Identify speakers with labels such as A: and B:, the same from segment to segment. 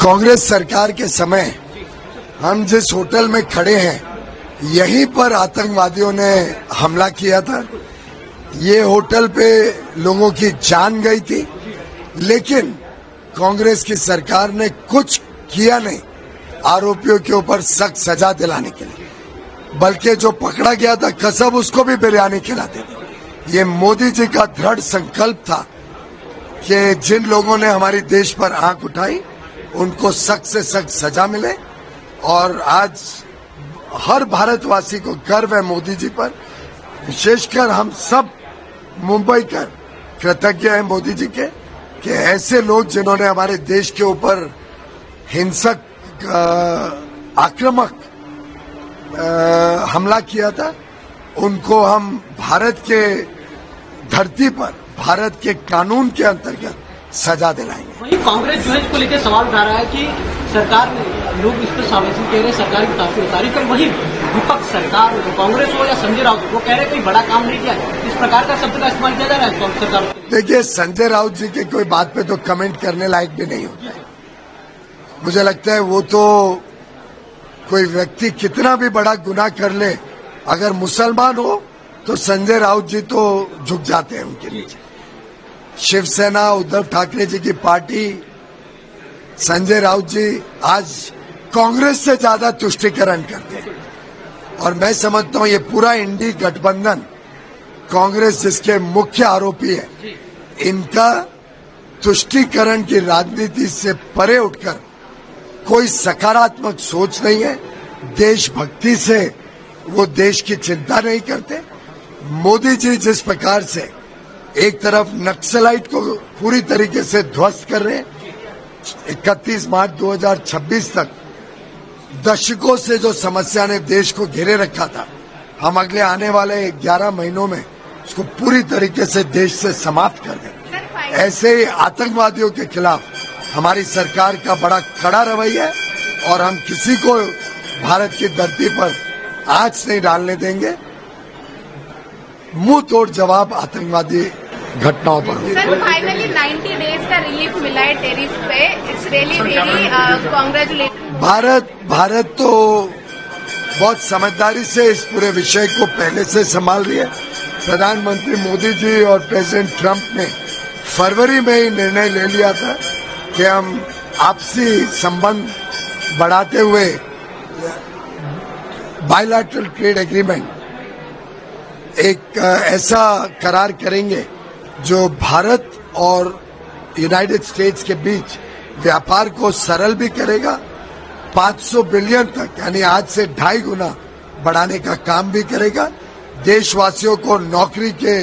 A: कांग्रेस सरकार के समय हम जिस होटल में खड़े हैं यहीं पर आतंकवादियों ने हमला किया था। ये होटल पे लोगों की जान गई थी, लेकिन कांग्रेस की सरकार ने कुछ किया नहीं आरोपियों के ऊपर सख्त सजा दिलाने के लिए, बल्कि जो पकड़ा गया था कसम उसको भी बिरयानी खिलाते थे। ये मोदी जी का दृढ़ संकल्प था कि जिन लोगों ने हमारे देश पर आंख उठाई उनको सख्त से सख्त सजा मिले, और आज हर भारतवासी को गर्व है मोदी जी पर। विशेषकर हम सब मुंबई कर कृतज्ञ हैं मोदी जी के कि ऐसे लोग जिन्होंने हमारे देश के ऊपर हिंसक आक्रामक हमला किया था, उनको हम भारत के धरती पर भारत के कानून के अंतर्गत सजा दिलाएंगे।
B: वहीं कांग्रेस जो है इसको लेकर सवाल उठा रहा है कि सरकार ने लोग इस पर संवेदनशील कह रहे हैं, सरकार की ताकत उतारी, पर वही विपक्ष सरकार कांग्रेस हो या संजय राउत वो कह रहे हैं कोई बड़ा काम नहीं किया। इस प्रकार का शब्द का इस्तेमाल किया जा रहा है कांग्रेस सरकार।
A: देखिए, संजय राउत जी की कोई बात पे तो कमेंट करने लायक भी नहीं होता है। मुझे लगता है वो तो कोई व्यक्ति कितना भी बड़ा गुनाह कर ले, अगर मुसलमान हो तो संजय राउत जी तो झुक जाते हैं उनके नीचे। शिवसेना उद्धव ठाकरे जी की पार्टी, संजय राउत जी आज कांग्रेस से ज्यादा तुष्टीकरण करते हैं, और मैं समझता हूं ये पूरा इंडी गठबंधन कांग्रेस जिसके मुख्य आरोपी है, इनका तुष्टीकरण की राजनीति से परे उठकर कोई सकारात्मक सोच नहीं है। देशभक्ति से वो देश की चिंता नहीं करते। मोदी जी जिस प्रकार से एक तरफ नक्सलाइट को पूरी तरीके से ध्वस्त कर रहे हैं, 31 मार्च 2026 तक दशकों से जो समस्या ने देश को घेरे रखा था, हम अगले आने वाले 11 महीनों में उसको पूरी तरीके से देश से समाप्त कर देंगे। ऐसे ही आतंकवादियों के खिलाफ हमारी सरकार का बड़ा कड़ा रवैया है, और हम किसी को भारत की धरती पर आंच नहीं डालने देंगे। मुंह तोड़ जवाब आतंकवादी घटनाओं पर।
C: सर, फाइनली 90 डेज का रिलीफ मिला है टेरिफ पे। It's really congratulation.
A: भारत तो बहुत समझदारी से इस पूरे विषय को पहले से संभाल रही है। प्रधानमंत्री मोदी जी और प्रेसिडेंट ट्रंप ने फरवरी में ही निर्णय ले लिया था कि हम आपसी संबंध बढ़ाते हुए बायलैटरल ट्रेड एग्रीमेंट एक ऐसा करार करेंगे जो भारत और यूनाइटेड स्टेट्स के बीच व्यापार को सरल भी करेगा, 500 बिलियन तक यानी आज से 2.5 गुना बढ़ाने का काम भी करेगा। देशवासियों को नौकरी के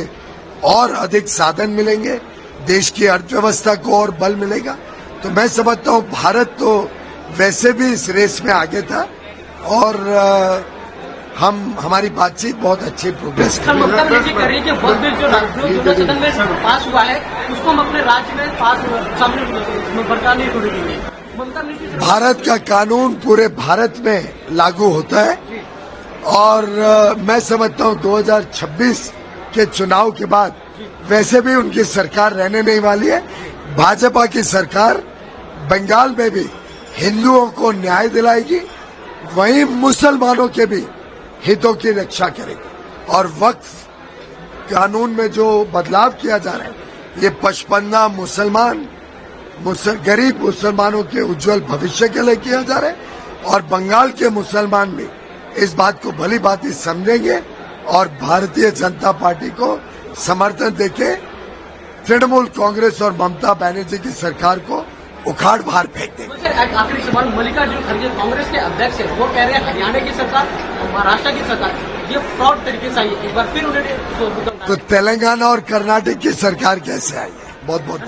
A: और अधिक साधन मिलेंगे, देश की अर्थव्यवस्था को और बल मिलेगा। तो मैं समझता हूँ भारत तो वैसे भी इस रेस में आगे था, और हमारी बातचीत बहुत अच्छी प्रोग्रेस कर रही
B: है। जो सदन में पास हुआ है उसको हम अपने राज्य में पास सामने
A: भारत का कानून पूरे भारत में लागू होता है, और मैं समझता हूँ 2026 के चुनाव के बाद वैसे भी उनकी सरकार रहने नहीं वाली है। भाजपा की सरकार बंगाल में भी हिंदुओं को न्याय दिलाएगी, वहीं मुसलमानों के भी हितों की रक्षा करेगी। और वक्फ कानून में जो बदलाव किया जा रहा है, ये पचपन्ना गरीब मुसलमानों के उज्जवल भविष्य के लिए किया जा रहा है, और बंगाल के मुसलमान भी इस बात को भली भांति समझेंगे और भारतीय जनता पार्टी को समर्थन देके तृणमूल कांग्रेस और ममता बनर्जी की सरकार को उखाड़ बाहर फेंक देंगे।
B: आखिरी सवाल, मल्लिकार्जुन खड़गे कांग्रेस के अध्यक्ष है, वो कह रहे हैं हरियाणा की सरकार और महाराष्ट्र की सरकार ये फ्रॉड तरीके से आई है। एक बार फिर उन्होंने
A: तो तेलंगाना और कर्नाटक की सरकार कैसे आई है? बहुत बहुत